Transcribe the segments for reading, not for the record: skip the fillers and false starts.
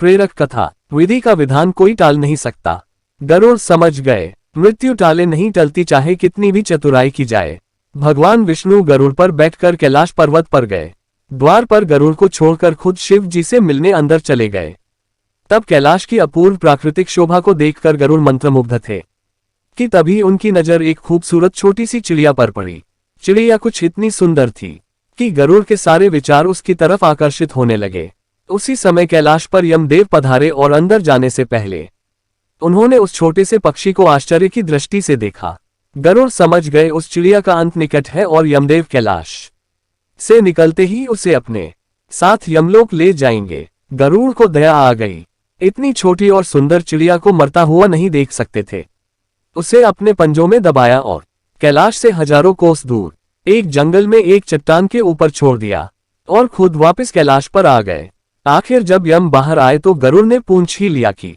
प्रेरक कथा। विधि का विधान कोई टाल नहीं सकता। गरुड़ समझ गए, मृत्यु टाले नहीं टलती चाहे कितनी भी चतुराई की जाए। भगवान विष्णु गरुड़ पर बैठकर कैलाश पर्वत पर गए। द्वार पर गरुड़ को छोड़कर खुद शिव जी से मिलने अंदर चले गए। तब कैलाश की अपूर्व प्राकृतिक शोभा को देखकर गरुड़ मंत्रमुग्ध थे कि तभी उनकी नजर एक खूबसूरत छोटी सी चिड़िया पर पड़ी। चिड़िया कुछ इतनी सुंदर थी कि गरुड़ के सारे विचार उसकी तरफ आकर्षित होने लगे। उसी समय कैलाश पर यमदेव पधारे और अंदर जाने से पहले उन्होंने उस छोटे से पक्षी को आश्चर्य की दृष्टि से देखा। गरुड़ समझ गए उस चिड़िया का अंत निकट है और यमदेव कैलाश से निकलते ही उसे अपने साथ यमलोक ले जाएंगे। गरुड़ को दया आ गई। इतनी छोटी और सुंदर चिड़िया को मरता हुआ नहीं देख सकते थे। उसे अपने पंजों में दबाया और कैलाश से हजारों कोस दूर एक जंगल में एक चट्टान के ऊपर छोड़ दिया और खुद वापस कैलाश पर आ गए। आखिर जब यम बाहर आए तो गरुड़ ने पूछ ही लिया कि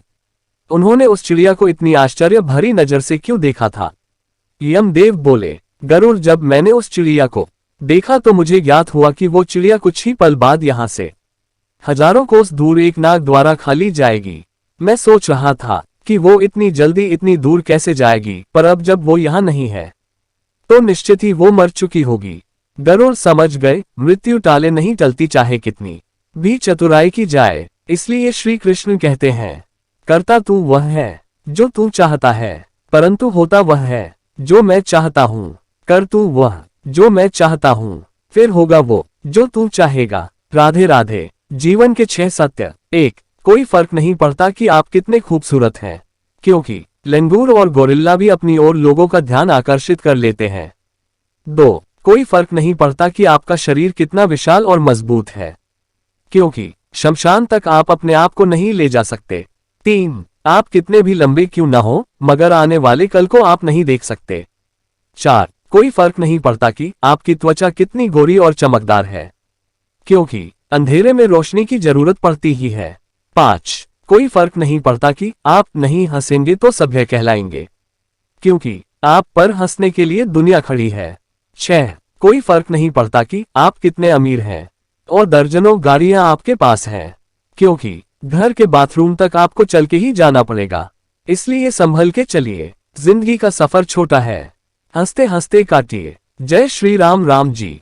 उन्होंने उस चिड़िया को इतनी आश्चर्य भरी नजर से क्यों देखा था। यमदेव बोले, गरुड़, जब मैंने उस चिड़िया को देखा तो मुझे ज्ञात हुआ कि वो चिड़िया कुछ ही पल बाद यहां से हजारों कोस दूर एक नाग द्वारा खा ली जाएगी। मैं सोच रहा था कि वो इतनी जल्दी इतनी दूर कैसे जाएगी, पर अब जब वो यहां नहीं है तो निश्चित ही वो मर चुकी होगी। गरुड़ समझ गए, मृत्यु टाले नहीं टलती चाहे कितनी भी चतुराई की जाए। इसलिए श्री कृष्ण कहते हैं, करता तू वह है जो तू चाहता है, परंतु होता वह है जो मैं चाहता हूँ। कर तू वह जो मैं चाहता हूँ, फिर होगा वो जो तू चाहेगा। राधे राधे। जीवन के 6 सत्य। 1. कोई फर्क नहीं पड़ता कि आप कितने खूबसूरत हैं, क्योंकि लंगूर और गोरिल्ला भी अपनी ओर लोगों का ध्यान आकर्षित कर लेते हैं। 2. कोई फर्क नहीं पड़ता कि आपका शरीर कितना विशाल और मजबूत है, क्योंकि शमशान तक आप अपने आप को नहीं ले जा सकते। 3. आप कितने भी लंबे क्यों ना हो, मगर आने वाले कल को आप नहीं देख सकते। 4. कोई फर्क नहीं पड़ता कि आपकी त्वचा कितनी गोरी और चमकदार है, क्योंकि अंधेरे में रोशनी की जरूरत पड़ती ही है। 5. कोई फर्क नहीं पड़ता कि आप नहीं हंसेंगे तो सभ्य कहलाएंगे, क्योंकि आप पर हंसने के लिए दुनिया खड़ी है। 6. कोई फर्क नहीं पड़ता कि आप कितने अमीर हैं और दर्जनों गाड़ियां आपके पास हैं, क्योंकि घर के बाथरूम तक आपको चल के ही जाना पड़ेगा। इसलिए संभल के चलिए, जिंदगी का सफर छोटा है, हंसते हंसते काटिए। जय श्री राम। राम जी।